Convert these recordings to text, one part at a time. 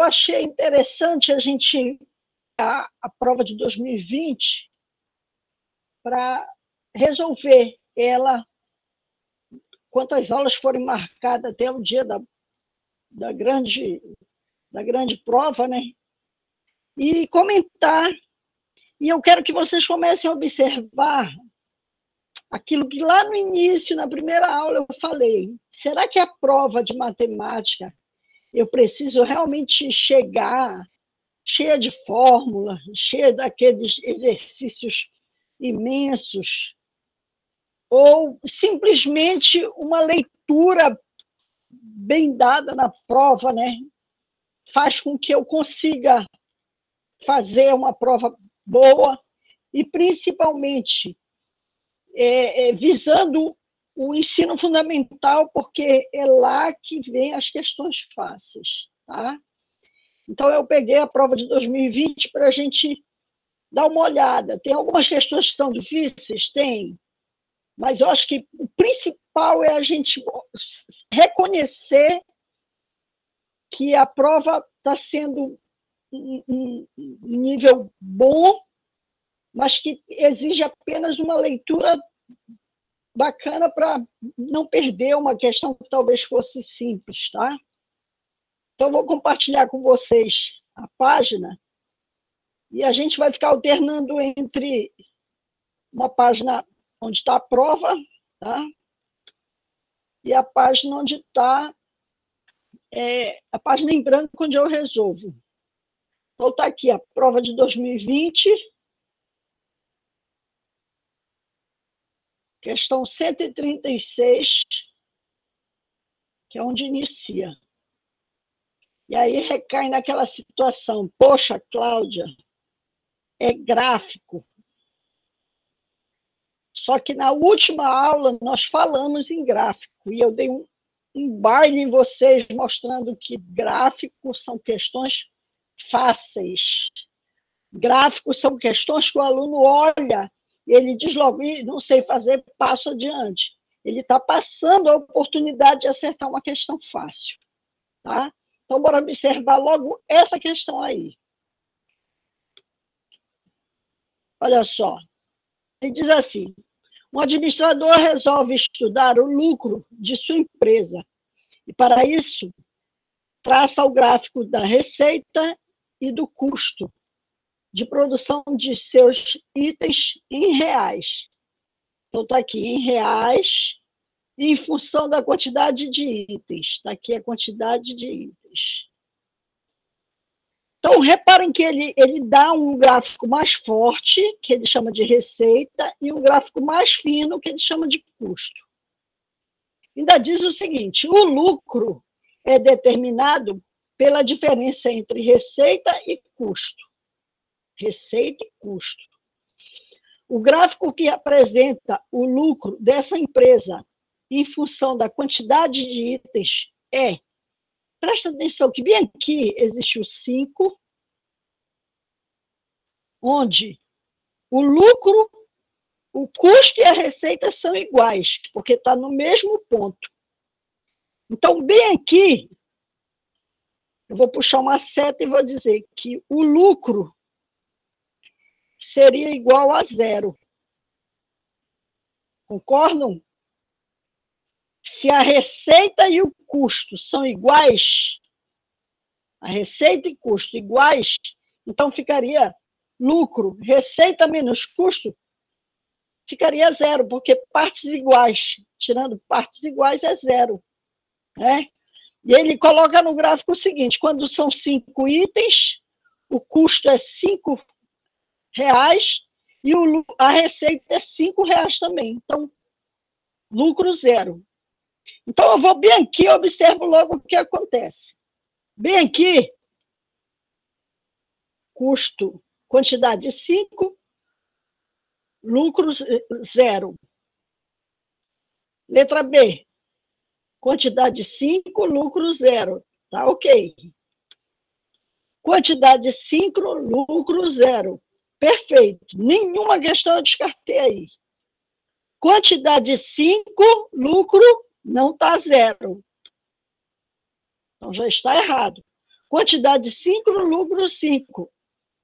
eu achei interessante a prova de 2020 para resolver ela, quantas aulas forem marcadas até o dia da grande prova, né? E comentar. E eu quero que vocês comecem a observar aquilo que lá no início, na primeira aula, eu falei. Será que a prova de matemática eu preciso realmente chegar cheia de fórmula, cheia daqueles exercícios imensos, ou simplesmente uma leitura bem dada na prova, né, faz com que eu consiga fazer uma prova boa e, principalmente, visando o ensino fundamental, porque é lá que vem as questões fáceis, tá? Então, eu peguei a prova de 2020 para a gente dar uma olhada. Tem algumas questões que são difíceis? Tem. Mas eu acho que o principal é a gente reconhecer que a prova está sendo um nível bom, mas que exige apenas uma leitura bacana para não perder uma questão que talvez fosse simples, tá? Então, eu vou compartilhar com vocês a página e a gente vai ficar alternando entre uma página onde está a prova, tá? E a página onde está a página em branco onde eu resolvo. Então, está aqui a prova de 2020, questão 136, que é onde inicia. E aí recai naquela situação, poxa, Cláudia, é gráfico. Só que na última aula nós falamos em gráfico, e eu dei um baile em vocês, mostrando que gráficos são questões fáceis. Gráficos são questões que o aluno olha, e ele diz logo, não sei fazer, passo adiante. Ele está passando a oportunidade de acertar uma questão fácil. Tá? Então, bora observar logo essa questão aí. Olha só, ele diz assim, um administrador resolve estudar o lucro de sua empresa e, para isso, traça o gráfico da receita e do custo de produção de seus itens em reais. Então, está aqui, em reais, em função da quantidade de itens. Está aqui a quantidade de itens. Então, reparem que ele dá um gráfico mais forte, que ele chama de receita, e um gráfico mais fino, que ele chama de custo. Ainda diz o seguinte, o lucro é determinado pela diferença entre receita e custo. Receita e custo. O gráfico que apresenta o lucro dessa empresa em função da quantidade de itens presta atenção que bem aqui existe o 5, onde o lucro, o custo e a receita são iguais, porque está no mesmo ponto. Então, bem aqui, eu vou puxar uma seta e vou dizer que o lucro seria igual a 0. Concordam? Se a receita e o custo são iguais, a receita e custo iguais, então ficaria lucro, receita menos custo, ficaria 0, porque partes iguais, tirando partes iguais é 0. Né? E ele coloca no gráfico o seguinte, quando são 5 itens, o custo é 5 reais e a receita é 5 reais também. Então, lucro 0. Então, eu vou bem aqui e observo logo o que acontece. Bem aqui, custo, quantidade 5, lucro 0. Letra B, quantidade 5, lucro 0. Tá ok. Quantidade 5, lucro 0. Perfeito. Nenhuma questão eu descartei aí. Quantidade 5, lucro não está 0. Então, já está errado. Quantidade 5 no lucro 5.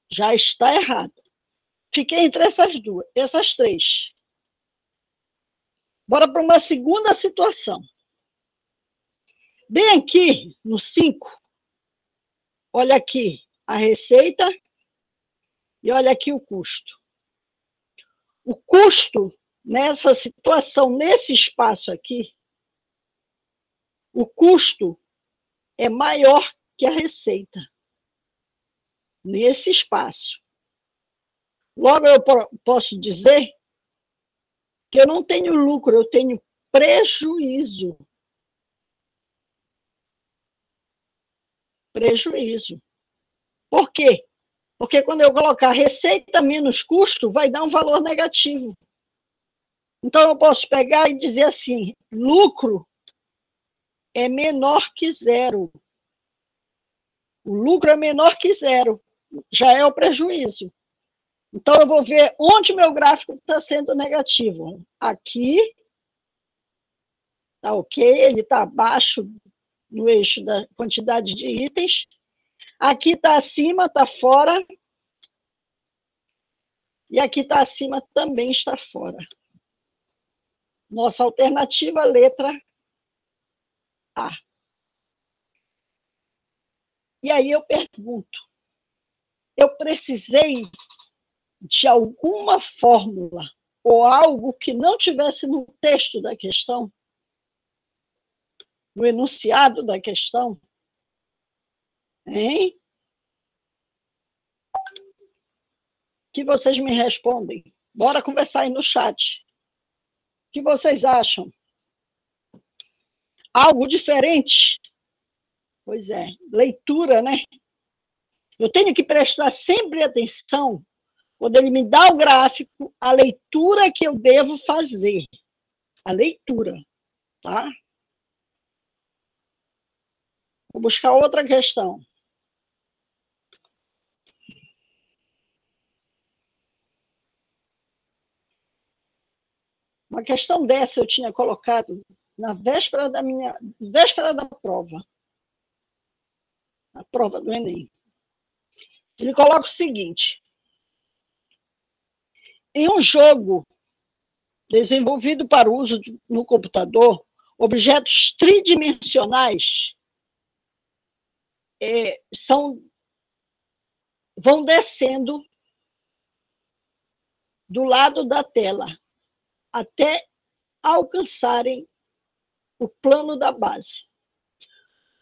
Já está errado. Fiquei entre essas três. Bora para uma segunda situação. Bem aqui, no 5, olha aqui a receita e olha aqui o custo. O custo, nessa situação, nesse espaço aqui, o custo é maior que a receita. Nesse espaço. Logo, eu posso dizer que eu não tenho lucro, eu tenho prejuízo. Prejuízo. Por quê? Porque quando eu colocar receita menos custo, vai dar um valor negativo. Então, eu posso pegar e dizer assim, lucro é menor que zero. O lucro é menor que zero. Já é o prejuízo. Então, eu vou ver onde meu gráfico está sendo negativo. Aqui, está ok, ele está abaixo no eixo da quantidade de itens. Aqui está acima, está fora. E aqui está acima, também está fora. Nossa alternativa, letra A. E aí eu pergunto, eu precisei de alguma fórmula ou algo que não tivesse no texto da questão, no enunciado da questão? Hein? Que vocês me respondem. Bora conversar aí no chat. O que vocês acham? Algo diferente? Pois é, leitura, né? Eu tenho que prestar sempre atenção, quando ele me dá o gráfico, a leitura que eu devo fazer. A leitura, tá? Vou buscar outra questão. Uma questão dessa eu tinha colocado na véspera da prova. A prova do Enem. Ele coloca o seguinte: em um jogo desenvolvido para uso no computador, objetos tridimensionais vão descendo do lado da tela até alcançarem o plano da base.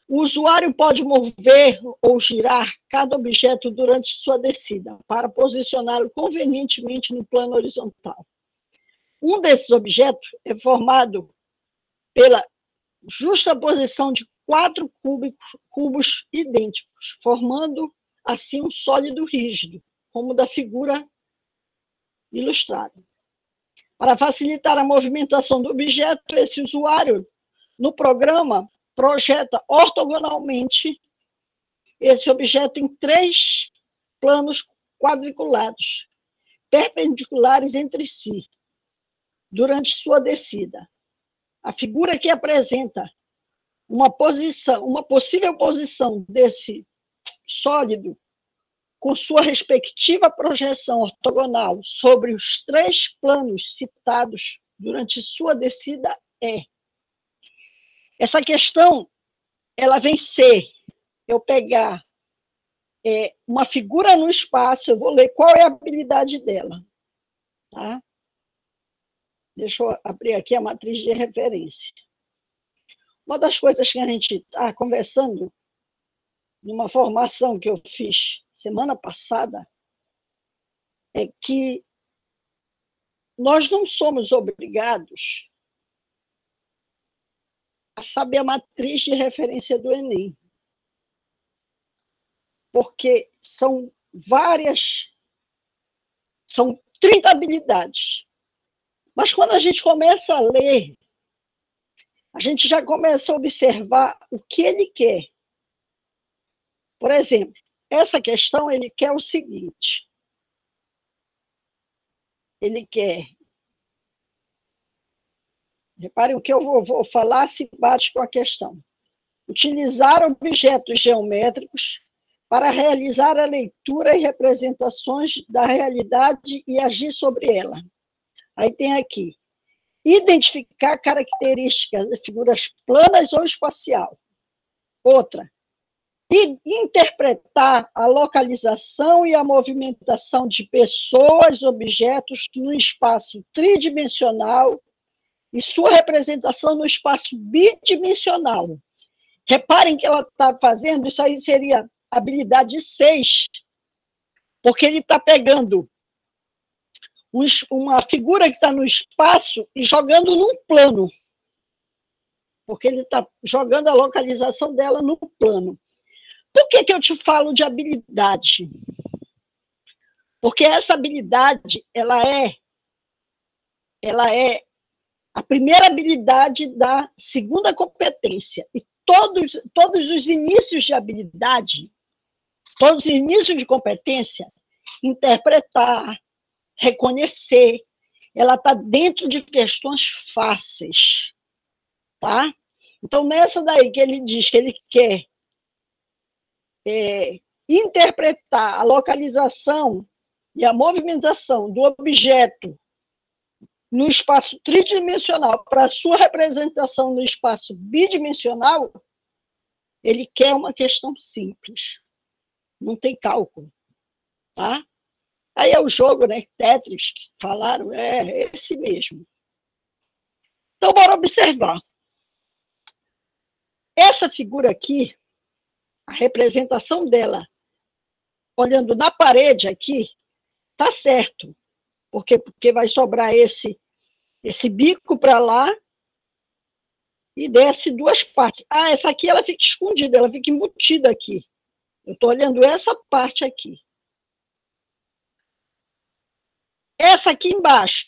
O usuário pode mover ou girar cada objeto durante sua descida, para posicioná-lo convenientemente no plano horizontal. Um desses objetos é formado pela justaposição de 4 cubos idênticos, formando assim um sólido rígido, como da figura ilustrada. Para facilitar a movimentação do objeto, esse usuário, no programa, projeta ortogonalmente esse objeto em 3 planos quadriculados, perpendiculares entre si, durante sua descida. A figura que apresenta uma possível posição desse sólido com sua respectiva projeção ortogonal sobre os 3 planos citados durante sua descida é. Essa questão, ela vem ser, eu pegar uma figura no espaço, eu vou ler qual é a habilidade dela. Tá? Deixa eu abrir aqui a matriz de referência. Uma das coisas que a gente está conversando, numa formação que eu fiz semana passada, é que nós não somos obrigados a saber a matriz de referência do Enem, porque são 30 habilidades. Mas quando a gente começa a ler, a gente já começa a observar o que ele quer. Por exemplo, essa questão, ele quer o seguinte. Ele quer... Reparem o que eu vou falar se bate com a questão. utilizar objetos geométricos para realizar a leitura e representações da realidade e agir sobre ela. Aí tem aqui, identificar características de figuras planas ou espacial. Outra, interpretar a localização e a movimentação de pessoas, objetos no espaço tridimensional e sua representação no espaço bidimensional. Reparem que ela está fazendo, isso aí seria habilidade 6, porque ele está pegando uma figura que está no espaço e jogando num plano, porque ele está jogando a localização dela no plano. Por que eu te falo de habilidade? Porque essa habilidade, ela é a primeira habilidade da segunda competência. E todos os inícios de habilidade, todos os inícios de competência, interpretar, reconhecer, ela está dentro de questões fáceis, tá? Então, nessa daí que ele diz que ele quer interpretar a localização e a movimentação do objeto no espaço tridimensional para a sua representação no espaço bidimensional, ele quer uma questão simples, não tem cálculo, tá? Aí é o jogo, né, Tetris, que falaram, é esse mesmo. Então, bora observar. Essa figura aqui, a representação dela, olhando na parede aqui, tá certo, porque vai sobrar esse bico para lá e desce duas partes. Ah, essa aqui ela fica escondida, ela fica embutida aqui. Eu estou olhando essa parte aqui. Essa aqui embaixo,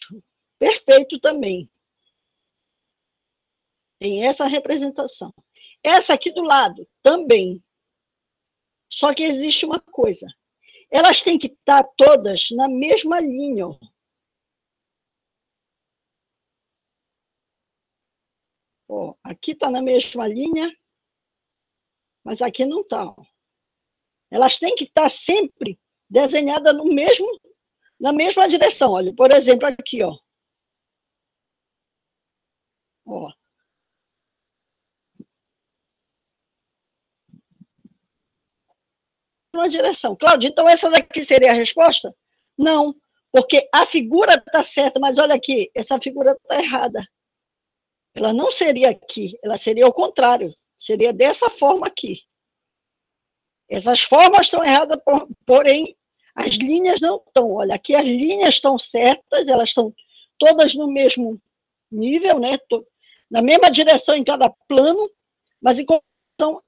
perfeito também. Tem essa representação. Essa aqui do lado, também. Só que existe uma coisa. Elas têm que estar todas na mesma linha. Ó, aqui está na mesma linha, mas aqui não está. Elas têm que estar sempre desenhadas na mesma direção. Olha, por exemplo, aqui, ó. Ó. Uma direção. Cláudia, então essa daqui seria a resposta? Não, porque a figura está certa, mas olha aqui, essa figura está errada. Ela não seria aqui, ela seria ao contrário, seria dessa forma aqui. Essas formas estão erradas, porém, as linhas não estão. Olha, aqui as linhas estão certas, elas estão todas no mesmo nível, né? Na mesma direção em cada plano, mas então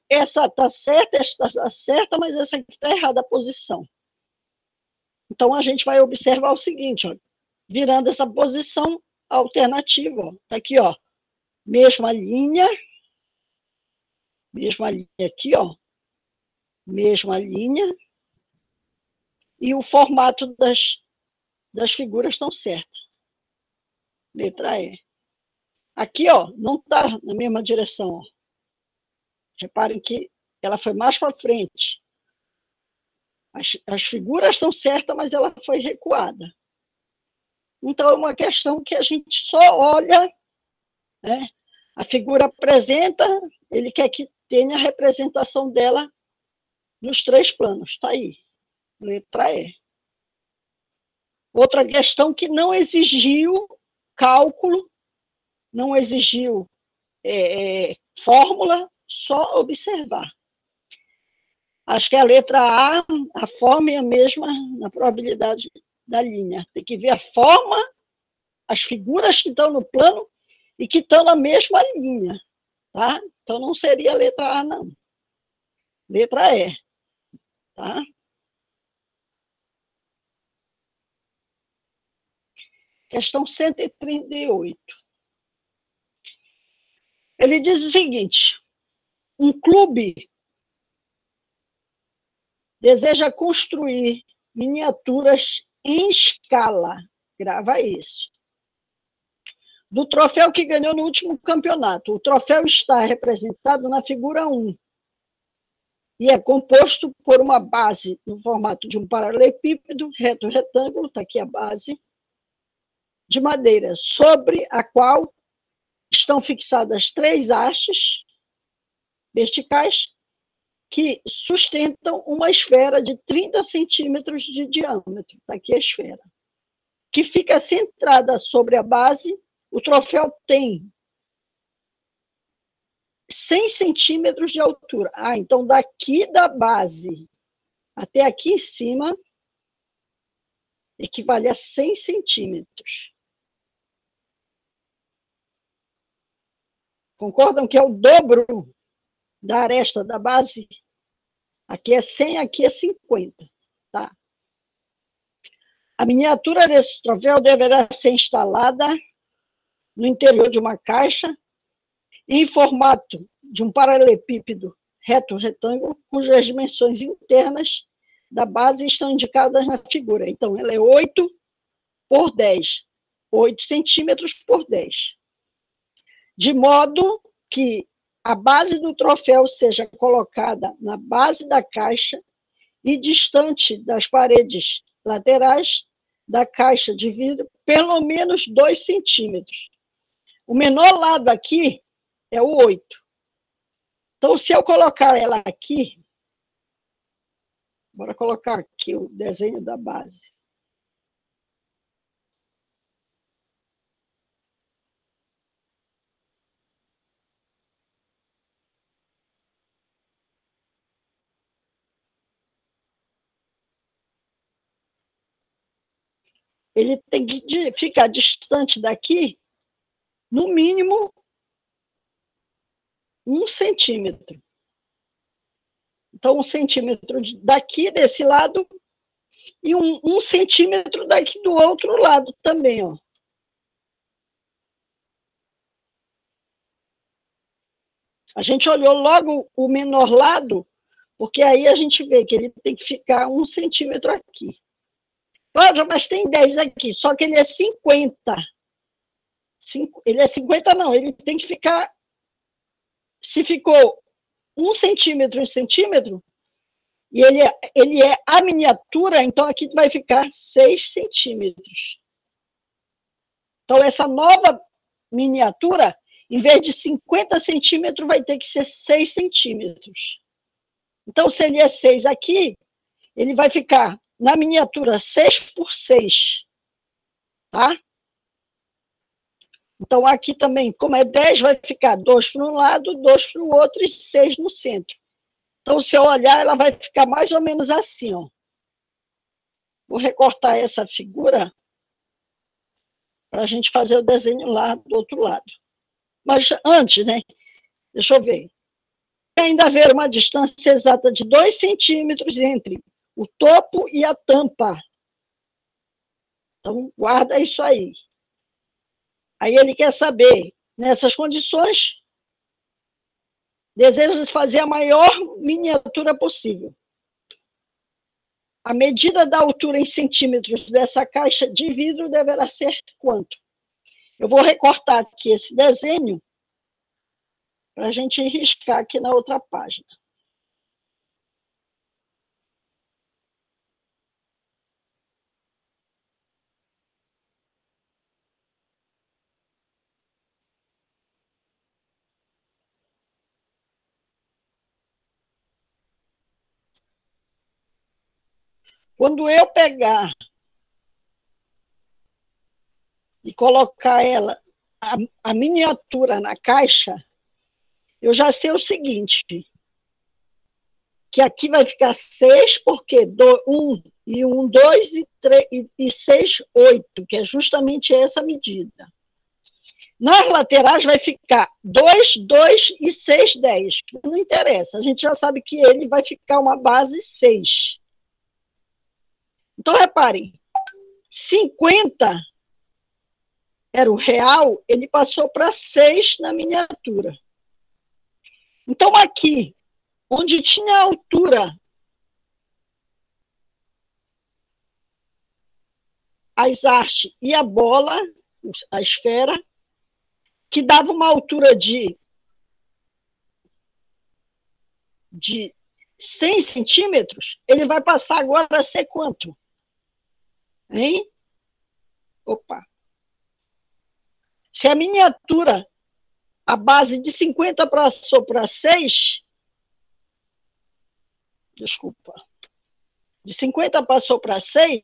essa está certa, essa está certa, mas essa aqui está errada a posição. Então a gente vai observar o seguinte, ó, virando essa posição alternativa, está aqui, ó, mesma linha aqui, ó, mesma linha, e o formato das figuras estão certos. Letra E. Aqui, ó, não está na mesma direção, ó. Reparem que ela foi mais para frente. As figuras estão certas, mas ela foi recuada. Então, é uma questão que a gente só olha, né? A figura apresenta, ele quer que tenha a representação dela nos três planos. Está aí, letra E. Outra questão que não exigiu cálculo, não exigiu fórmula, só observar. Acho que a letra A forma é a mesma na probabilidade da linha. Tem que ver a forma, as figuras que estão no plano e que estão na mesma linha. Tá? Então, não seria a letra A, não. Letra E. Tá? Questão 138. Ele diz o seguinte: um clube deseja construir miniaturas em escala. Grava isso. do troféu que ganhou no último campeonato. O troféu está representado na figura 1 e é composto por uma base no formato de um paralelepípedo, reto retângulo, está aqui a base, de madeira, sobre a qual estão fixadas 3 hastes verticais que sustentam uma esfera de 30 centímetros de diâmetro, está aqui a esfera, que fica centrada sobre a base. O troféu tem 100 centímetros de altura. Então daqui da base até aqui em cima equivale a 100 centímetros. Concordam que é o dobro da aresta da base? Aqui é 100, aqui é 50. Tá? A miniatura desse troféu deverá ser instalada no interior de uma caixa em formato de um paralelepípedo reto retângulo, cujas dimensões internas da base estão indicadas na figura. Então, ela é 8 por 10, 8 centímetros por 10. De modo que a base do troféu seja colocada na base da caixa e distante das paredes laterais da caixa de vidro, pelo menos 2 centímetros. O menor lado aqui é o 8. Então, se eu colocar ela aqui, bora colocar aqui o desenho da base. Ele tem que ficar distante daqui, no mínimo, 1 centímetro. Então, 1 centímetro daqui, desse lado, e 1 centímetro daqui do outro lado também, ó. A gente olhou logo o menor lado, porque aí a gente vê que ele tem que ficar 1 centímetro aqui. Cláudia, mas tem 10 aqui, só que ele é 50. Ele é 50 não, ele tem que ficar... Se ficou 1 centímetro, 1 centímetro, e ele é a miniatura, então aqui vai ficar 6 centímetros. Então, essa nova miniatura, em vez de 50 centímetros, vai ter que ser 6 centímetros. Então, se ele é 6 aqui, ele vai ficar, na miniatura, 6 por 6. Tá? Então, aqui também, como é 10, vai ficar 2 para um lado, 2 para o outro e 6 no centro. Então, se eu olhar, ela vai ficar mais ou menos assim, ó. Vou recortar essa figura para a gente fazer o desenho lá do outro lado. Mas antes, né? Deixa eu ver. Ainda haver uma distância exata de 2 centímetros entre o topo e a tampa. Então, guarda isso aí. Aí ele quer saber, nessas condições, deseja fazer a maior miniatura possível. A medida da altura em centímetros dessa caixa de vidro deverá ser quanto? Eu vou recortar aqui esse desenho para a gente riscar aqui na outra página. Quando eu pegar e colocar ela, a miniatura na caixa, eu já sei o seguinte, que aqui vai ficar 6, porque 1 e 1, 2 e 6, 8, que é justamente essa medida. Nas laterais vai ficar 2, 2 e 6, 10. Não interessa, a gente já sabe que ele vai ficar uma base 6. Então, reparem, 50 era o real, ele passou para 6 na miniatura. Então, aqui, onde tinha a altura, as hastes e a bola, a esfera, que dava uma altura de 100 centímetros, ele vai passar agora a ser quanto? Hein? Opa! Se a miniatura, a base de 50 passou para 6, desculpa, de 50 passou para 6,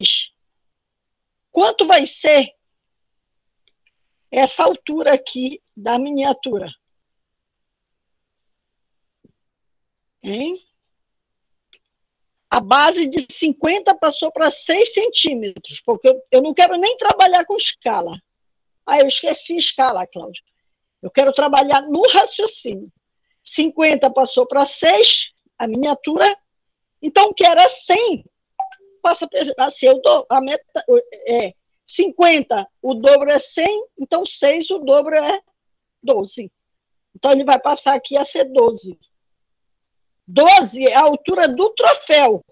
quanto vai ser essa altura aqui da miniatura? Hein? A base de 50 passou para 6 centímetros, porque eu não quero nem trabalhar com escala. Ah, eu esqueci escala, Cláudia. Eu quero trabalhar no raciocínio. 50 passou para 6, a miniatura, então que era 100, passa a ser a meta, 50, o dobro é 100, então 6, o dobro é 12. Então ele vai passar aqui a ser 12. 12 é a altura do troféu,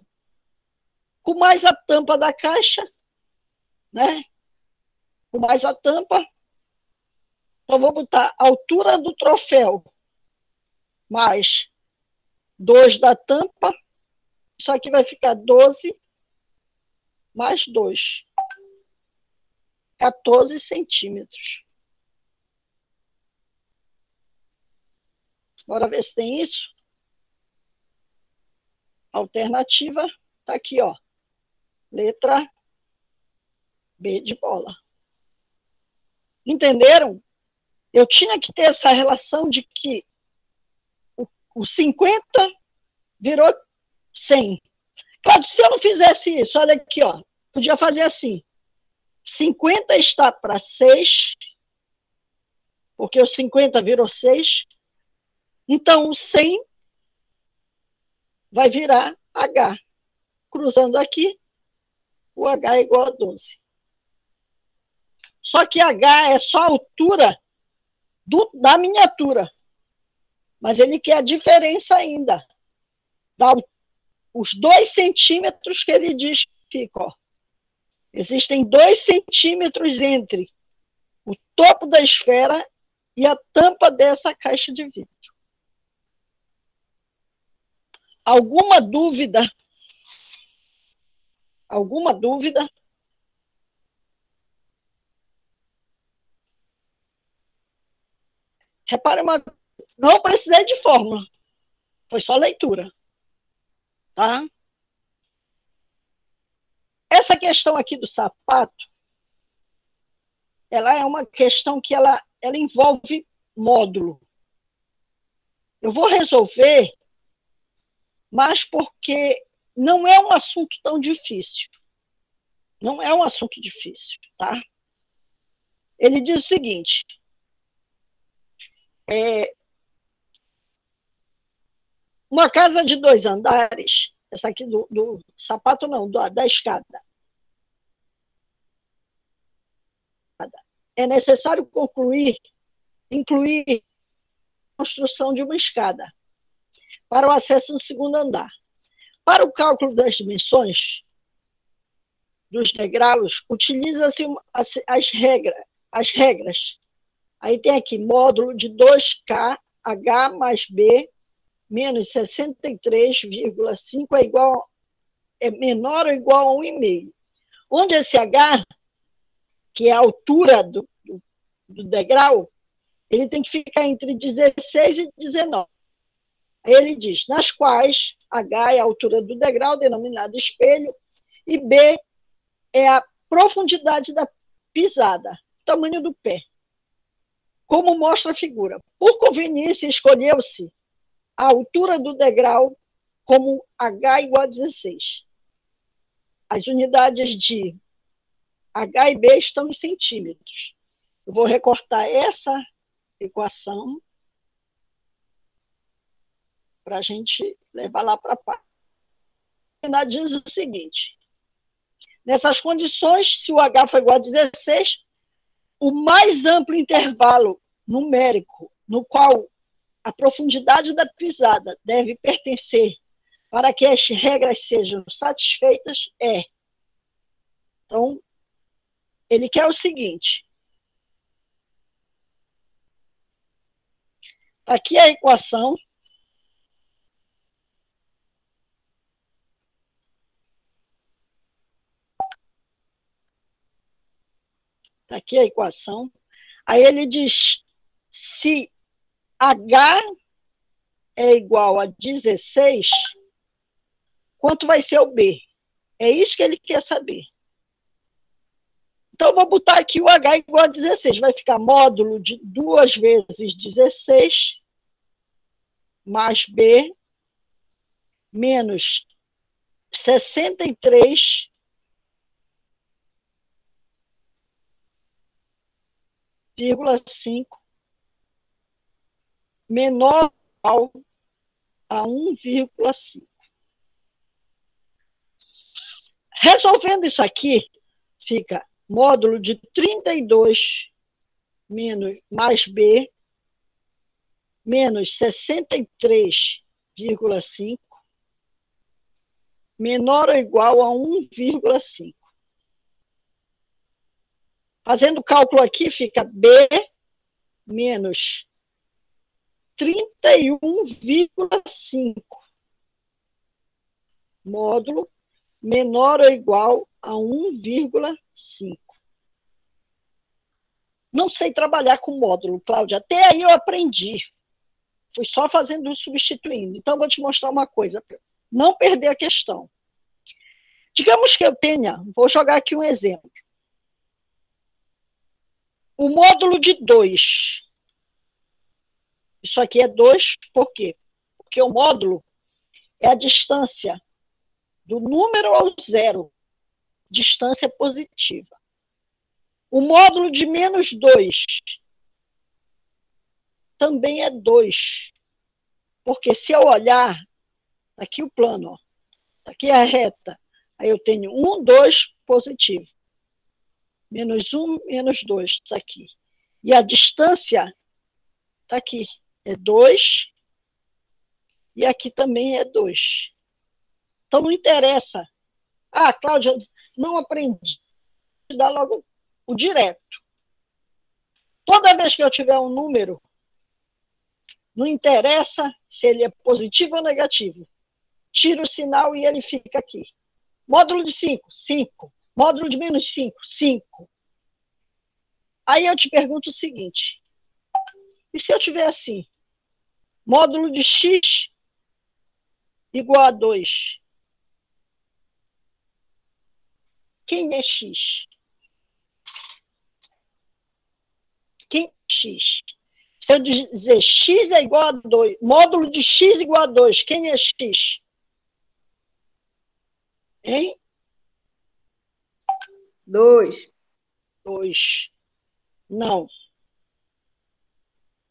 com mais a tampa da caixa, né? Com mais a tampa. Então, vou botar a altura do troféu mais 2 da tampa. Isso aqui vai ficar 12 mais 2. 14 centímetros. Bora ver se tem isso. Alternativa está aqui, ó. Letra B de bola. Entenderam? Eu tinha que ter essa relação de que o 50 virou 100. Claro, se eu não fizesse isso, olha aqui, ó, podia fazer assim. 50 está para 6, porque o 50 virou 6. Então, o 100 vai virar H. Cruzando aqui, o H é igual a 12. Só que H é só a altura da miniatura. Mas ele quer a diferença ainda. Os 2 centímetros que ele diz que fica. Ó. Existem 2 centímetros entre o topo da esfera e a tampa dessa caixa de vidro. Alguma dúvida? Alguma dúvida? Repare não precisei de fórmula. Foi só leitura. Tá? Essa questão aqui do sapato, ela é uma questão que ela envolve módulo. Eu vou resolver, mas porque não é um assunto tão difícil. Não é um assunto difícil, tá? Ele diz o seguinte, uma casa de 2 andares, essa aqui do sapato não, da escada. É necessário incluir a construção de uma escada para o acesso no segundo andar. Para o cálculo das dimensões dos degraus, utiliza-se as regras. Aí tem aqui, módulo de 2K, H mais B, menos 63,5 é menor ou igual a 1,5. Onde esse H, que é a altura do degrau, ele tem que ficar entre 16 e 19. Aí ele diz, nas quais H é a altura do degrau, denominado espelho, e B é a profundidade da pisada, tamanho do pé. Como mostra a figura. Por conveniência, escolheu-se a altura do degrau como H igual a 16. As unidades de H e B estão em centímetros. Eu vou recortar essa equação para a gente levar lá para a página. Diz o seguinte, nessas condições, se o H for igual a 16, o mais amplo intervalo numérico no qual a profundidade da pisada deve pertencer para que as regras sejam satisfeitas é. Então, ele quer o seguinte, Aqui é a equação. Aqui é a equação. Aí ele diz, se H é igual a 16, quanto vai ser o B? É isso que ele quer saber. Então, eu vou botar aqui o H igual a 16. Vai ficar módulo de 2 vezes 16 mais B menos 63,5 menor ou igual a 1,5. Resolvendo isso aqui, fica módulo de 32 menos, mais B menos 63,5 menor ou igual a 1,5. Fazendo o cálculo aqui, fica B menos 31,5 módulo menor ou igual a 1,5. Não sei trabalhar com módulo, Cláudia. Até aí eu aprendi. Fui só fazendo substituindo. Então, vou te mostrar uma coisa, para não perder a questão. Digamos que eu tenha, vou jogar aqui um exemplo. O módulo de 2. Isso aqui é 2, por quê? Porque o módulo é a distância do número ao zero, distância positiva. O módulo de menos 2 também é 2, porque se eu olhar, aqui o plano, ó, aqui é a reta, aí eu tenho 1, 2 positivo, menos 1, menos 2, está aqui. E a distância está aqui, é 2, e aqui também é 2. Então não interessa. Ah, Cláudia, não aprendi. Dá logo o direto. Toda vez que eu tiver um número, não interessa se ele é positivo ou negativo. Tira o sinal e ele fica aqui. Módulo de 5, 5. Módulo de menos 5, 5. Aí eu te pergunto o seguinte, e se eu tiver assim, módulo de x igual a 2, quem é x? Quem é x? Se eu dizer x é igual a 2, módulo de x igual a 2, quem é x? Hein? 2. 2. Não.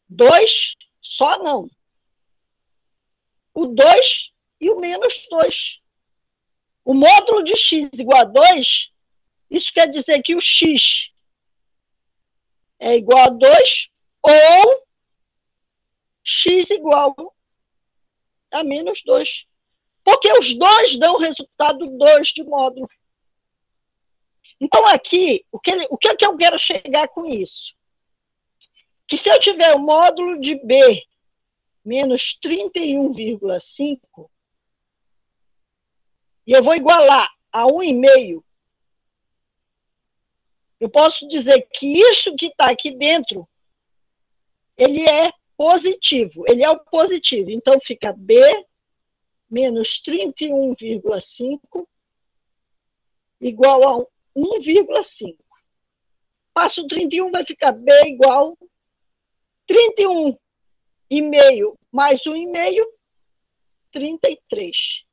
2, só não. O 2 e o menos 2. O módulo de x igual a 2, isso quer dizer que o x é igual a 2 ou x igual a menos 2. Porque os dois dão o resultado 2 de módulo. Então, aqui, o que eu quero chegar com isso? Que se eu tiver o módulo de B menos 31,5, e eu vou igualar a 1,5, eu posso dizer que isso que está aqui dentro, ele é positivo, ele é o positivo. Então, fica B menos 31,5 igual a 1,5. Passo o 31, vai ficar B igual 31,5 mais 1,5, 33.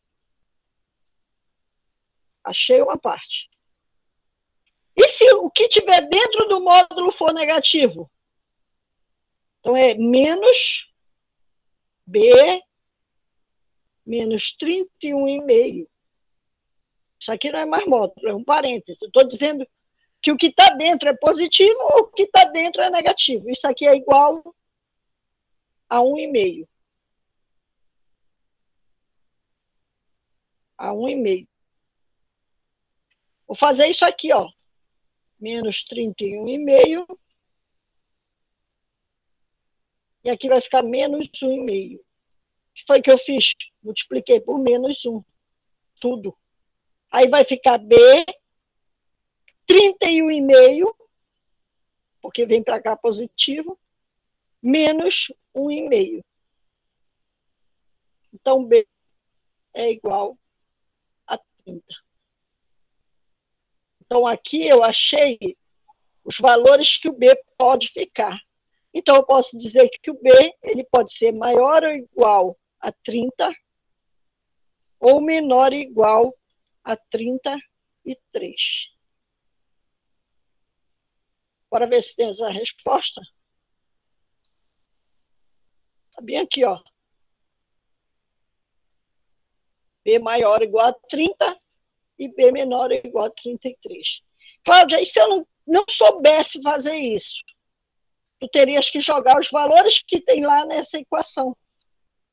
Achei uma parte. E se o que tiver dentro do módulo for negativo? Então, é menos B menos 31,5. Isso aqui não é mais módulo, é um parêntese. Eu estou dizendo que o que está dentro é positivo ou o que está dentro é negativo. Isso aqui é igual a 1,5. A 1,5. Vou fazer isso aqui, ó. Menos 31,5 E aqui vai ficar menos 1,5. O que foi que eu fiz? Multipliquei por menos 1. Tudo. Aí vai ficar B, 31,5, porque vem para cá positivo, menos 1,5. Então, B é igual a 30. Então, aqui eu achei os valores que o B pode ficar. Então, eu posso dizer que o B ele pode ser maior ou igual a 30 ou menor ou igual a 33. Bora ver se tem essa resposta. Está bem aqui, ó. B maior ou igual a 30 e B menor ou igual a 33. Cláudia, e se eu não soubesse fazer isso? Tu terias que jogar os valores que tem lá nessa equação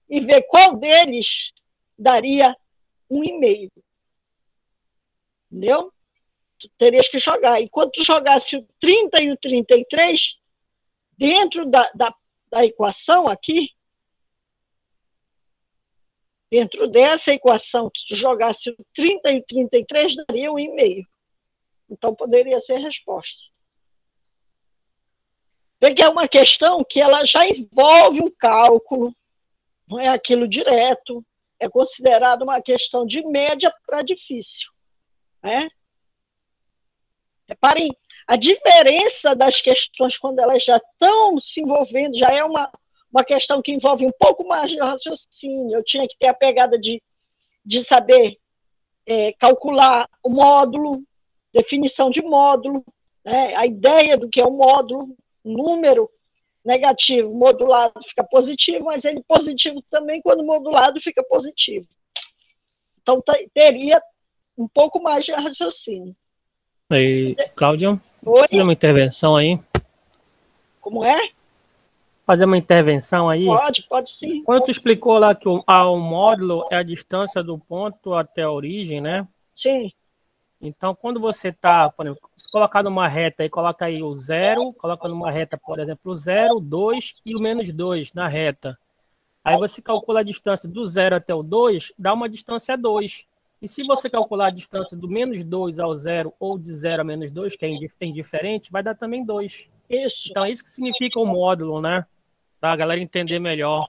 e ver qual deles daria 1,5. Entendeu? Tu terias que jogar. E quando tu jogasse o 30 e o 33, dentro da equação aqui, dentro dessa equação, se tu jogasse o 30 e o 33, daria 1,5. Então, poderia ser a resposta. Vê que é uma questão que ela já envolve um cálculo, não é aquilo direto, é considerado uma questão de média para difícil. Né? Reparem, a diferença das questões quando elas já estão se envolvendo, já é uma questão que envolve um pouco mais de raciocínio. Eu tinha que ter a pegada de saber calcular o módulo, definição de módulo, né? A ideia do que é um módulo, número negativo modulado fica positivo, mas ele positivo também quando modulado fica positivo. Então, teria um pouco mais de raciocínio. Aí, Cláudia, Oi? fazer uma intervenção aí. Como é? Fazer uma intervenção aí. Pode sim. Quando tu explicou lá que o módulo é a distância do ponto até a origem, né? Sim. Então, quando você está, por exemplo, se colocar numa reta e coloca aí o 0, coloca numa reta, por exemplo, o 0, 2 e o menos 2 na reta. Aí você calcula a distância do 0 até o 2, dá uma distância 2. E se você calcular a distância do menos 2 ao 0 ou de 0 a menos 2, que é indiferente, vai dar também 2. Isso. Então, é isso que significa o módulo, né? Para a galera entender melhor.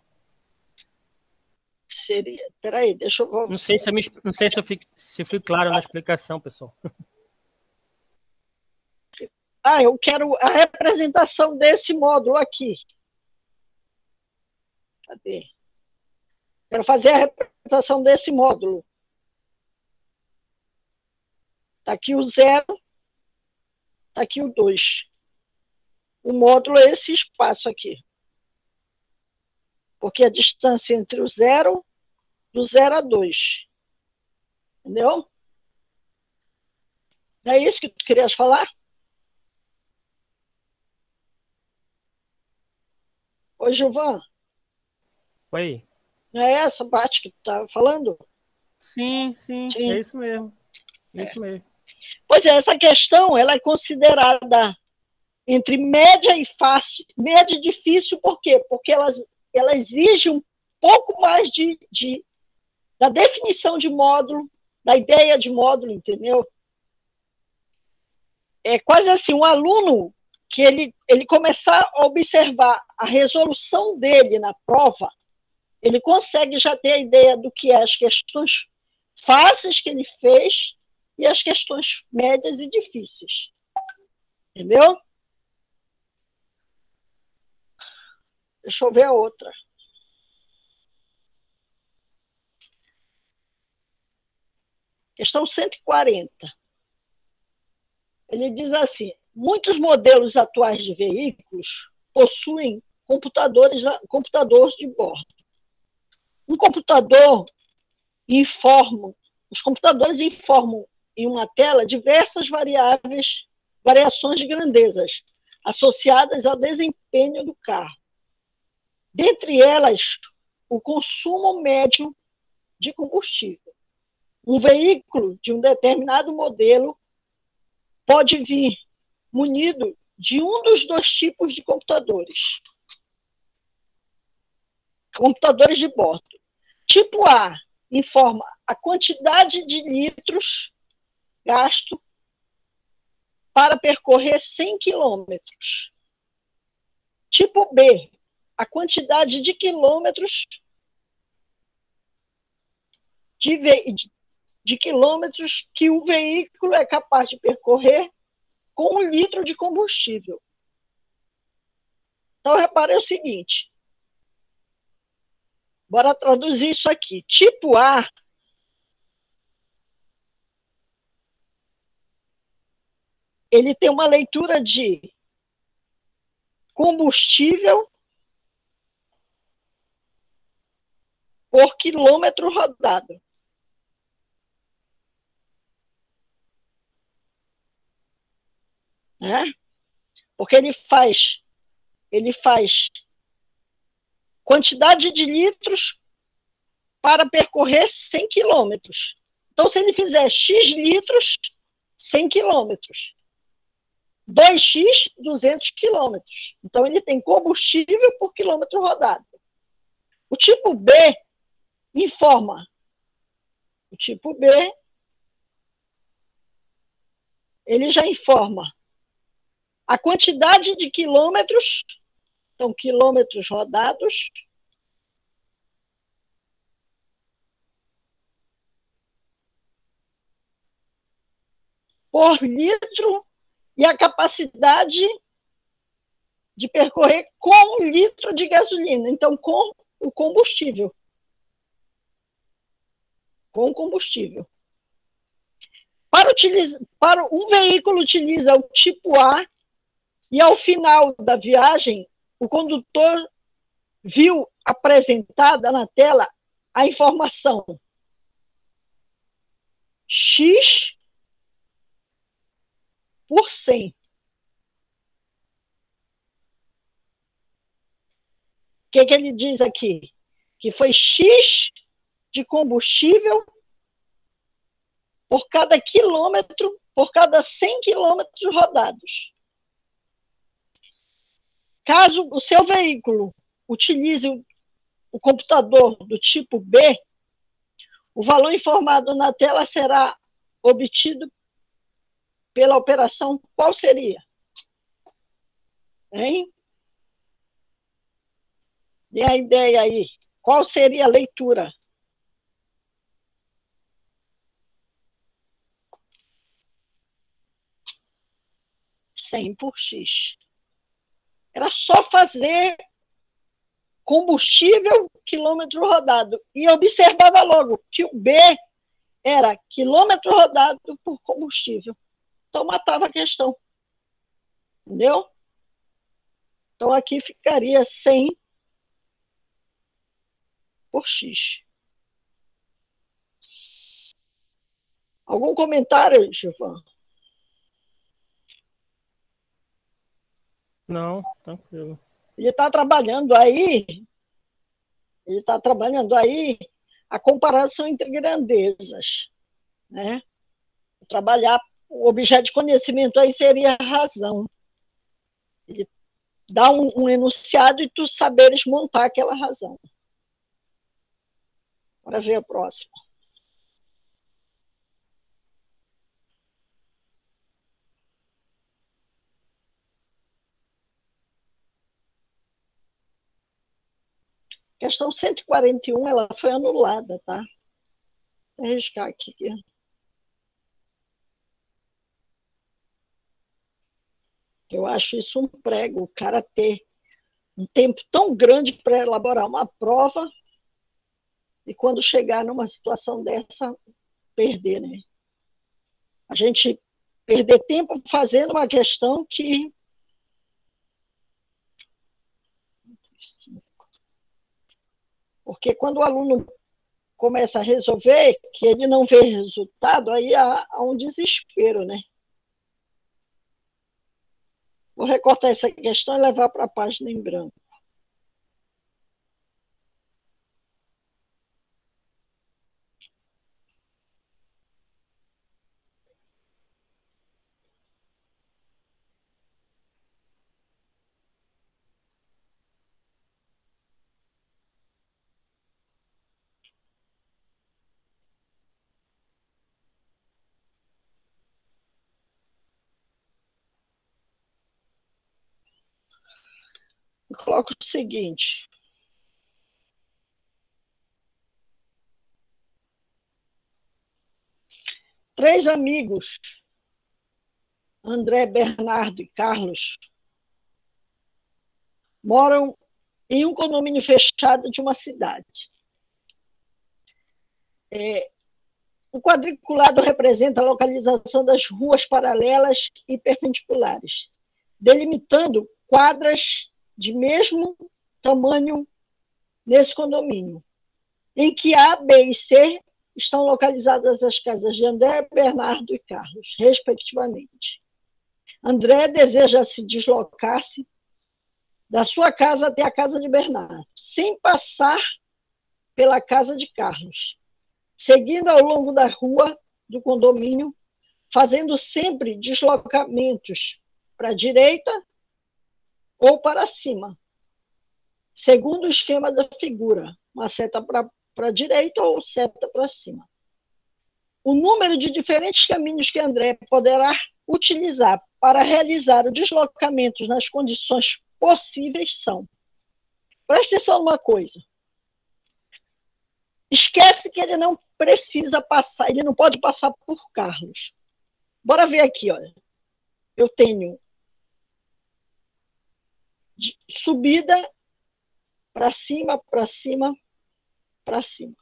Seria. Peraí, deixa eu voltar. Não sei se eu fui claro na explicação, pessoal. Eu quero a representação desse módulo aqui. Cadê? Quero fazer a representação desse módulo. Está aqui o 0, está aqui o 2. O módulo é esse espaço aqui. Porque a distância entre o 0, do 0 a 2. Entendeu? É isso que tu querias falar? Oi, Gilvan. Oi. Não é essa parte que tu estava falando? Sim, é isso mesmo. Isso mesmo. Pois é, essa questão ela é considerada entre média e fácil. Média e difícil, por quê? Porque ela exige um pouco mais da definição de módulo, da ideia de módulo, entendeu? É quase assim, um aluno que ele começar a observar a resolução dele na prova, ele consegue já ter a ideia do que é as questões fáceis que ele fez e as questões médias e difíceis. Entendeu? Deixa eu ver a outra. Questão 140. Ele diz assim: muitos modelos atuais de veículos possuem computador de bordo. Um computador os computadores informam em uma tela diversas variações de grandezas associadas ao desempenho do carro. Dentre elas, o consumo médio de combustível. Um veículo de um determinado modelo pode vir munido de um dos dois tipos de computadores. computadores de bordo. Tipo A informa a quantidade de litros gasto para percorrer 100 quilômetros. Tipo B, a quantidade de quilômetros de quilômetros que o veículo é capaz de percorrer com 1 litro de combustível. Então, repare o seguinte. Bora traduzir isso aqui. Tipo A ele tem uma leitura de combustível por quilômetro rodado. Né? Porque ele faz quantidade de litros para percorrer 100 quilômetros. Então, se ele fizer X litros, 100 quilômetros. 2x, 200 quilômetros. Então, ele tem combustível por quilômetro rodado. O tipo B informa. O tipo B, ele já informa a quantidade de quilômetros, então, quilômetros rodados, por litro e a capacidade de percorrer com 1 litro de gasolina. Então, com o combustível. Com o combustível. Para um veículo utiliza o tipo A e ao final da viagem o condutor viu apresentada na tela a informação X por 100. O que ele diz aqui? Que foi X de combustível por cada quilômetro, por cada 100 quilômetros rodados. Caso o seu veículo utilize o computador do tipo B, o valor informado na tela será obtido pela operação. Qual seria? Hein? Dê a ideia aí. Qual seria a leitura? 100 por X. Era só fazer combustível, quilômetro rodado. E observava logo que o B era quilômetro rodado por combustível. Então, matava a questão. Entendeu? Então, aqui ficaria 100 por X. Algum comentário, Gilvan? Não, tranquilo. Ele está trabalhando aí a comparação entre grandezas. Né? Trabalhar o objeto de conhecimento aí seria a razão. Ele dá um enunciado e tu saberes montar aquela razão. Bora ver a próxima. Questão 141, ela foi anulada, tá? Vou arriscar aqui. Eu acho isso um prego, o cara ter um tempo tão grande para elaborar uma prova e quando chegar numa situação dessa, perder, né? A gente perder tempo fazendo uma questão que... Porque quando o aluno começa a resolver, que ele não vê resultado, aí há um desespero, né? Vou recortar essa questão e levar para a página em branco. Eu coloco o seguinte. Três amigos, André, Bernardo e Carlos, moram em um condomínio fechado de uma cidade. O quadriculado representa a localização das ruas paralelas e perpendiculares, delimitando quadras de mesmo tamanho nesse condomínio, em que A, B e C estão localizadas as casas de André, Bernardo e Carlos, respectivamente. André deseja se deslocar-se da sua casa até a casa de Bernardo, sem passar pela casa de Carlos, seguindo ao longo da rua do condomínio, fazendo sempre deslocamentos para a direita ou para cima, segundo o esquema da figura, uma seta para a direita ou seta para cima. O número de diferentes caminhos que André poderá utilizar para realizar o deslocamento nas condições possíveis são. Preste atenção numa coisa. Esquece que ele não precisa passar, ele não pode passar por Carlos. Bora ver aqui, olha. Eu tenho subida para cima, para cima, para cima.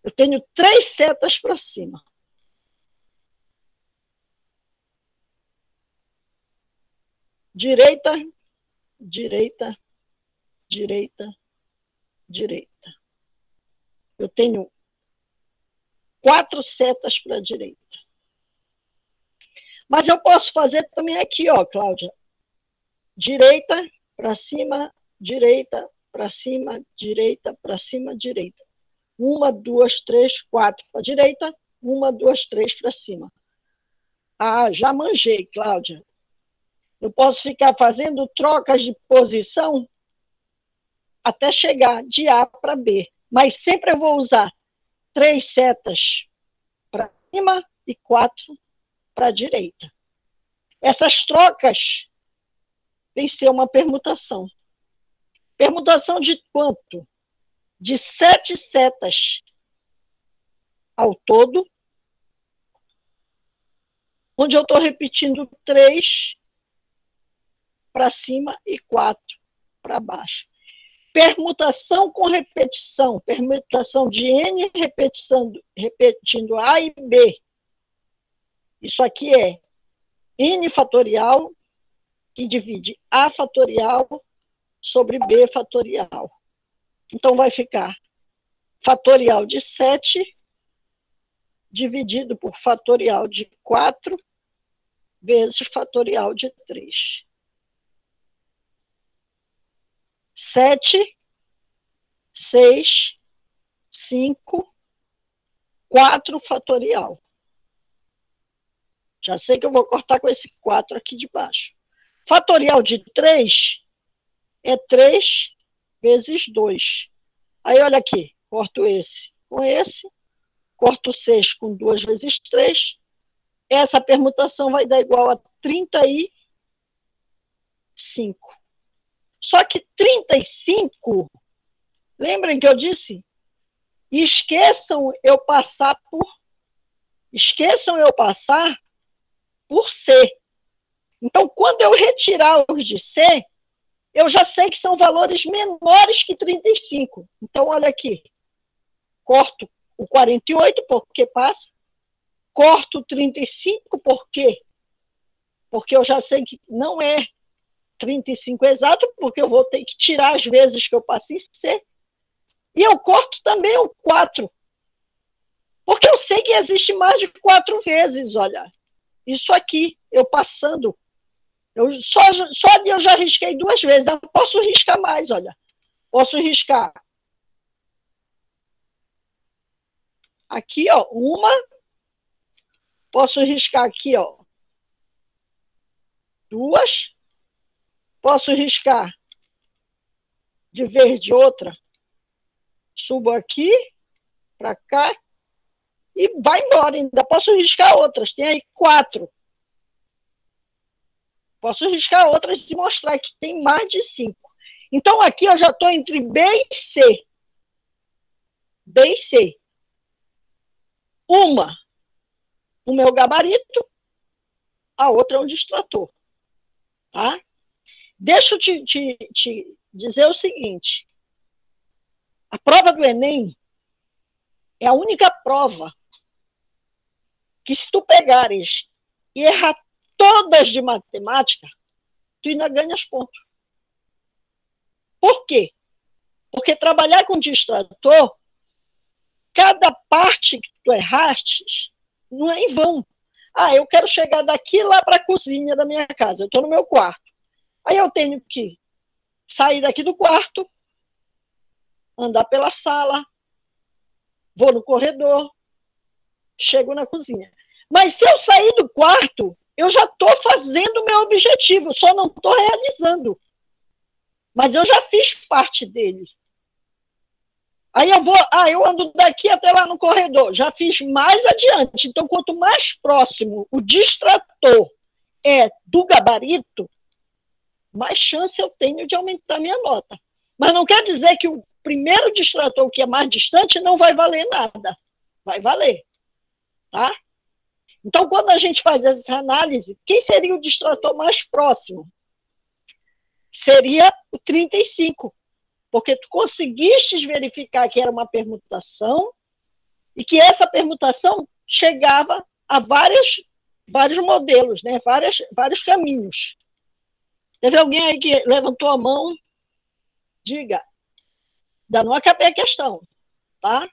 Eu tenho 3 setas para cima. Direita, direita, direita, direita. Eu tenho 4 setas para a direita. Mas eu posso fazer também aqui, ó, Cláudia. Direita, para cima, direita, para cima, direita, para cima, direita. 1, 2, 3, 4 para a direita, 1, 2, 3 para cima. Ah, já manjei, Cláudia. Eu posso ficar fazendo trocas de posição até chegar de A para B. Mas sempre eu vou usar 3 setas para cima e 4 para a direita. Essas trocas tem que ser uma permutação. Permutação de quanto? De 7 setas ao todo, onde eu estou repetindo 3 para cima e 4 para baixo. Permutação com repetição, permutação de N repetindo A e B. Isso aqui é N fatorial, que divide A fatorial sobre B fatorial. Então, vai ficar fatorial de 7 dividido por fatorial de 4 vezes fatorial de 3. 7, 6, 5, 4 fatorial. Já sei que eu vou cortar com esse 4 aqui de baixo. Fatorial de 3 é 3 vezes 2. Aí, olha aqui, corto esse com esse, corto 6 com 2 vezes 3. Essa permutação vai dar igual a 35. Só que 35, lembrem que eu disse? Esqueçam eu passar por C. Então, quando eu retirar os de C, eu já sei que são valores menores que 35. Então, olha aqui. Corto o 48, porque passa. Corto o 35, por quê? Porque eu já sei que não é 35 exato, porque eu vou ter que tirar as vezes que eu passei em C. E eu corto também o 4. Porque eu sei que existe mais de 4 vezes, olha. Isso aqui, eu passando. Só de eu já risquei 2 vezes. Eu posso riscar mais, olha. Posso riscar aqui, ó, uma. Posso riscar aqui, ó, 2. Posso riscar de verde outra. Subo aqui, para cá, e vai embora. Ainda posso riscar outras. Tem aí 4. Posso riscar outras e mostrar que tem mais de 5. Então, aqui eu já estou entre B e C. B e C. Uma, o meu gabarito, a outra é um distrator. Tá? Deixa eu te dizer o seguinte. A prova do Enem é a única prova que, se tu pegares e errar todas de matemática, tu ainda ganhas pontos. Por quê? Porque trabalhar com distrator, cada parte que tu erraste não é em vão. Ah, eu quero chegar daqui lá para a cozinha da minha casa, eu estou no meu quarto. Aí eu tenho que sair daqui do quarto, andar pela sala, vou no corredor, chego na cozinha. Mas se eu sair do quarto, eu já estou fazendo o meu objetivo, só não estou realizando. Mas eu já fiz parte dele. Aí eu ando daqui até lá no corredor, já fiz mais adiante. Então, quanto mais próximo o distrator é do gabarito, mais chance eu tenho de aumentar minha nota. Mas não quer dizer que o primeiro distrator, que é mais distante, não vai valer nada. Vai valer. Tá? Então, quando a gente faz essa análise, quem seria o distrator mais próximo? Seria o 35, porque tu conseguiste verificar que era uma permutação e que essa permutação chegava a vários modelos, né? Vários caminhos. Teve alguém aí que levantou a mão? Diga. Ainda não acabei a questão, tá?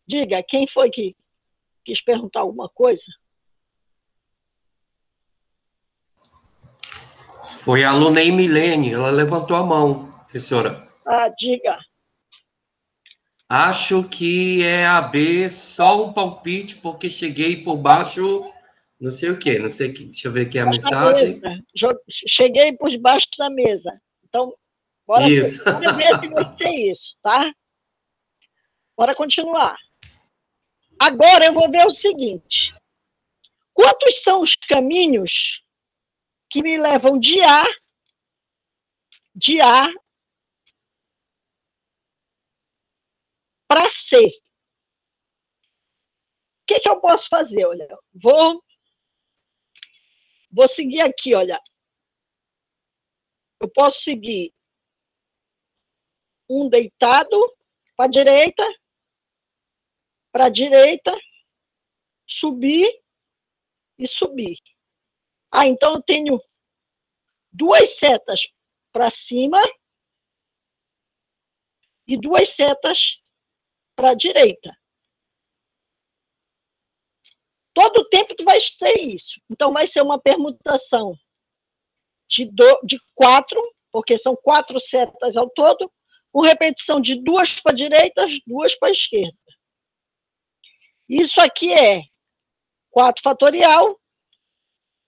Diga, quem foi que quis perguntar alguma coisa? Foi a aluna Emilene, ela levantou a mão, professora. Ah, diga. Acho que é a B, só um palpite, porque cheguei por baixo, não sei o quê, não sei, deixa eu ver aqui a mensagem. Cheguei por debaixo da mesa. Então, bora ver se vai ser isso, tá? Bora continuar. Agora eu vou ver o seguinte. Quantos são os caminhos que me levam de A para C? O que eu posso fazer? Olha, vou seguir aqui, olha. Eu posso seguir um deitado para a direita, subir e subir. Ah, então eu tenho duas setas para cima e duas setas para a direita. Todo tempo tu vai ter isso. Então vai ser uma permutação de 4, porque são 4 setas ao todo, com repetição de 2 para a direita, 2 para a esquerda. Isso aqui é 4 fatorial,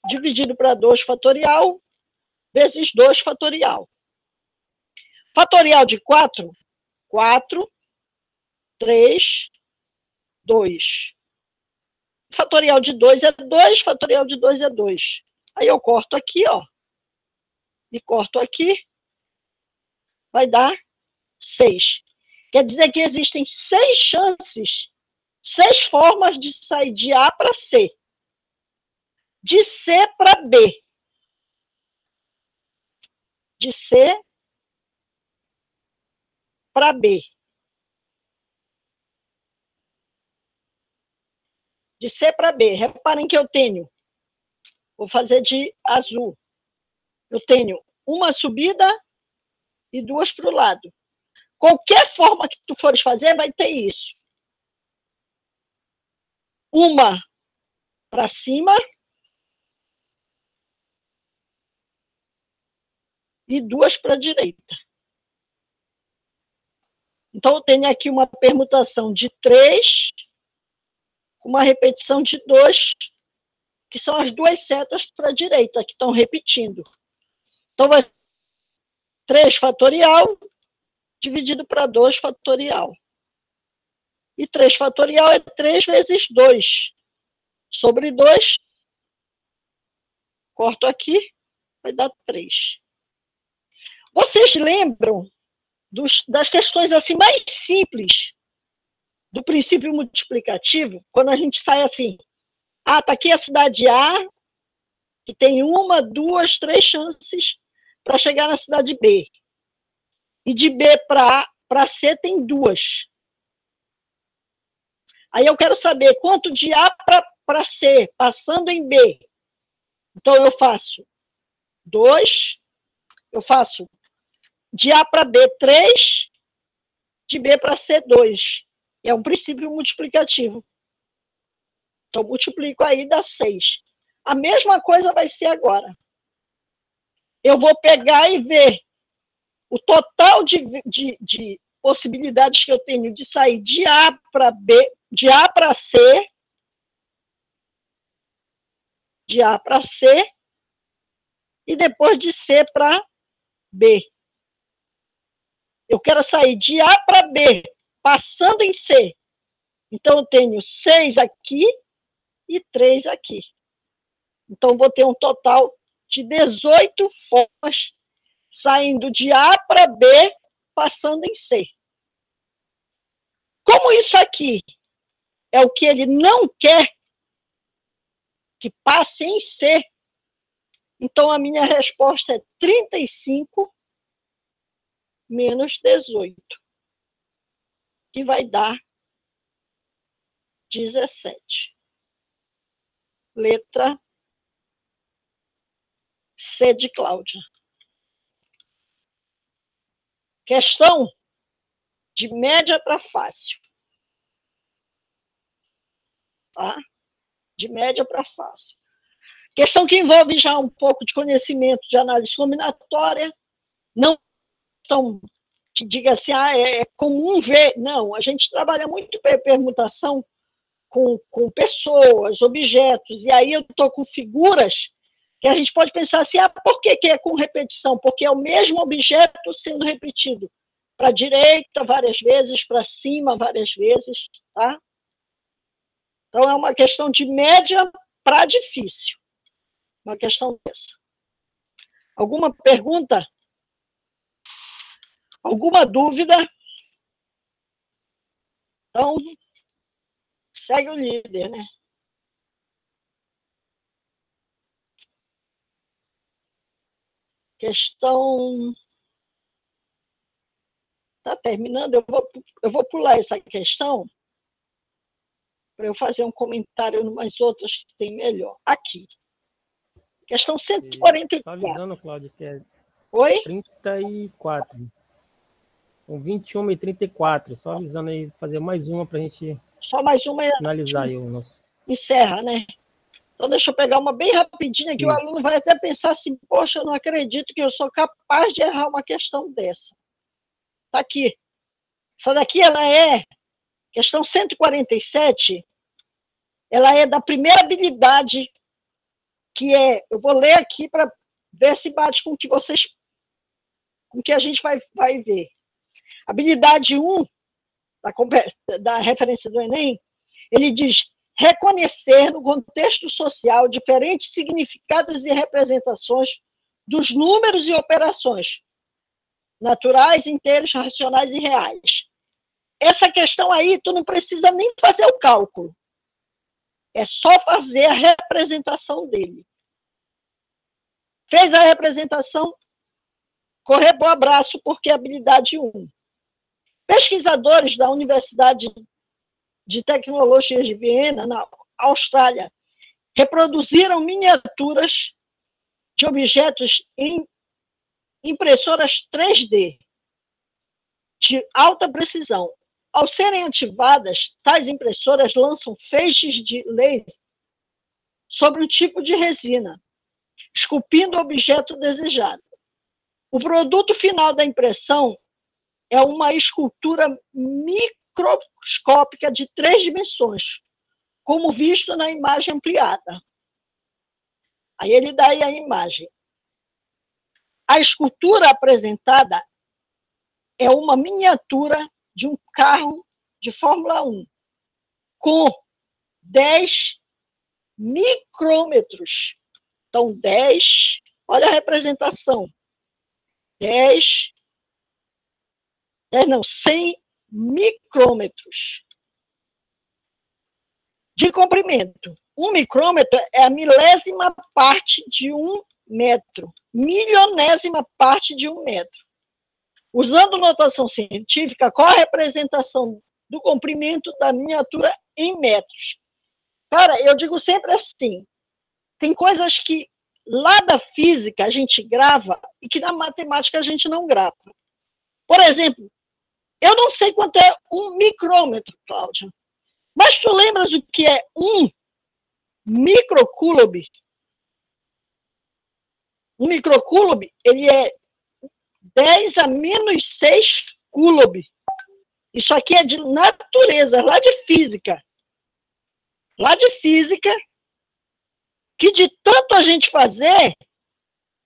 dividido para 2 fatorial, vezes 2 fatorial. Fatorial de 4, 4, 3, 2. Fatorial de 2 é 2, fatorial de 2 é 2. Aí eu corto aqui, ó, e corto aqui, vai dar 6. Quer dizer que existem 6 chances, 6 formas de sair de A para C. De C para B. De C para B. De C para B. Reparem que eu tenho, vou fazer de azul. Eu tenho uma subida e 2 para o lado. Qualquer forma que tu fores fazer, vai ter isso. Uma para cima e 2 para a direita. Então, eu tenho aqui uma permutação de 3, uma repetição de 2, que são as 2 setas para a direita, que estão repetindo. Então, vai 3 fatorial dividido para 2 fatorial. E 3 fatorial é 3 vezes 2, sobre 2, corto aqui, vai dar 3. Vocês lembram das questões assim mais simples do princípio multiplicativo? Quando a gente sai assim, tá aqui a cidade A, que tem 1, 2, 3 chances para chegar na cidade B. E de B para C tem 2. Aí eu quero saber quanto de A para C, passando em B. Então, eu faço 2, eu faço de A para B 3, de B para C 2. É um princípio multiplicativo. Então, multiplico aí, dá 6. A mesma coisa vai ser agora. Eu vou pegar e ver o total de possibilidades que eu tenho de sair de A para B, de A para C, de A para C, e depois de C para B. Eu quero sair de A para B, passando em C. Então, eu tenho 6 aqui e 3 aqui. Então, vou ter um total de 18 formas saindo de A para B, passando em C. Como isso aqui é o que ele não quer que passe em C, então a minha resposta é 35 menos 18, que vai dar 17. Letra C de Cláudia. Questão de média para fácil. Tá? De média para fácil. Questão que envolve já um pouco de conhecimento de análise combinatória, não tão que diga assim, é comum ver. Não, a gente trabalha muito permutação com pessoas, objetos, e aí eu estou com figuras que a gente pode pensar assim, por que é com repetição? Porque é o mesmo objeto sendo repetido para a direita várias vezes, para cima várias vezes, tá? Então, é uma questão de média para difícil. Uma questão dessa. Alguma pergunta? Alguma dúvida? Então, segue o líder, né? Questão... Está terminando? Eu vou pular essa questão para eu fazer um comentário em umas outras que tem melhor. Aqui. Questão 144. Só avisando, Cláudio, que é Oi? 34. Com 21 e 34. Só avisando aí, fazer mais uma para a gente Só mais uma finalizar aí o nosso. Encerra, né? Então, deixa eu pegar uma bem rapidinha, que o aluno vai até pensar assim, poxa, eu não acredito que eu sou capaz de errar uma questão dessa. Está aqui. Essa daqui, ela é, questão 147, ela é da primeira habilidade, que é, eu vou ler aqui para ver se bate com o que vocês, com o que a gente vai ver. Habilidade 1, da referência do Enem, ele diz, reconhecer no contexto social diferentes significados e representações dos números e operações naturais, inteiros, racionais e reais. Essa questão aí, tu não precisa nem fazer o cálculo. É só fazer a representação dele. Fez a representação, correr pro abraço, porque é habilidade 1. Pesquisadores da Universidade de Tecnologia de Viena, na Austrália, reproduziram miniaturas de objetos em impressoras 3D de alta precisão. Ao serem ativadas, tais impressoras lançam feixes de laser sobre um tipo de resina, esculpindo o objeto desejado. O produto final da impressão é uma escultura microscópica de 3 dimensões, como visto na imagem ampliada. Aí ele dá aí a imagem. A escultura apresentada é uma miniatura de um carro de Fórmula 1, com 10 micrômetros Então, 10, olha a representação. 10 não, 100 micrômetros de comprimento. 1 micrômetro é a milésima parte de 1 metro. Milionésima parte de 1 metro. Usando notação científica, qual a representação do comprimento da miniatura em metros? Cara, eu digo sempre assim, tem coisas que lá da física a gente grava e que na matemática a gente não grava. Por exemplo, eu não sei quanto é 1 micrômetro, Cláudia, mas tu lembras o que é 1 microcoulomb? Um microcoulomb, ele é 10 a menos 6 coulomb. Isso aqui é de natureza, lá de física. Lá de física, que de tanto a gente fazer,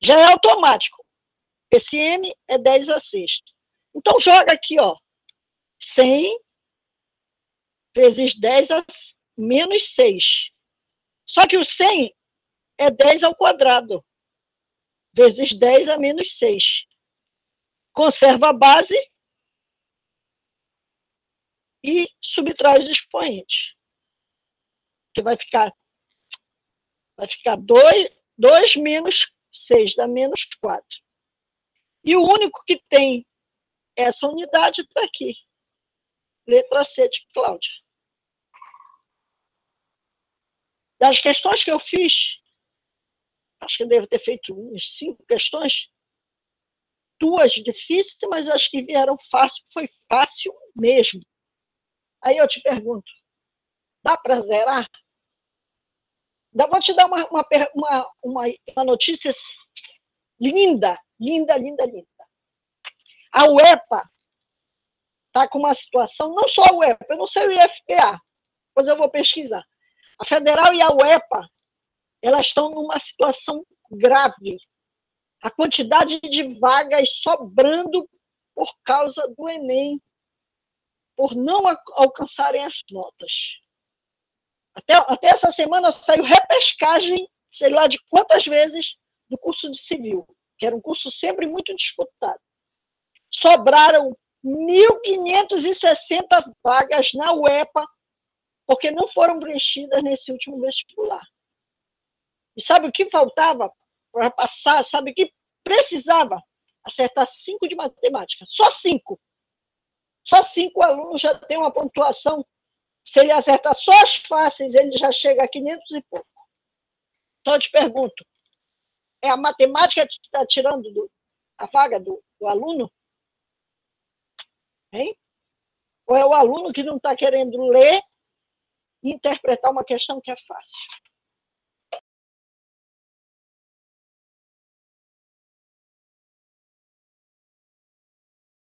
já é automático. Esse M é 10 a 6. Então, joga aqui, ó, 100 vezes 10 a menos 6. Só que o 100 é 10 ao quadrado, vezes 10 a menos 6. Conserva a base e subtrai os expoentes. Que vai ficar 2 menos 6, dá menos 4. E o único que tem essa unidade está aqui. Letra C de Cláudia. Das questões que eu fiz, acho que eu devo ter feito umas 5 questões, 2 difíceis, mas as que vieram fácil, foi fácil mesmo. Aí eu te pergunto, dá para zerar? Ainda vou te dar uma notícia linda, linda, linda, linda. A UEPA está com uma situação, não só a UEPA, eu não sei o IFPA, depois eu vou pesquisar. A Federal e a UEPA, elas estão numa situação grave. A quantidade de vagas sobrando por causa do Enem, por não alcançarem as notas. Até essa semana saiu repescagem, sei lá de quantas vezes, do curso de civil, que era um curso sempre muito disputado. Sobraram 1.560 vagas na UEPA, porque não foram preenchidas nesse último vestibular. E sabe o que faltava para passar? Sabe o que precisava? Acertar 5 de matemática. Só 5. Só 5 alunos já têm uma pontuação. Se ele acertar só as fáceis, ele já chega a 500 e pouco. Então, eu te pergunto, é a matemática que está tirando a vaga do aluno? Hein? Ou é o aluno que não está querendo ler e interpretar uma questão que é fácil?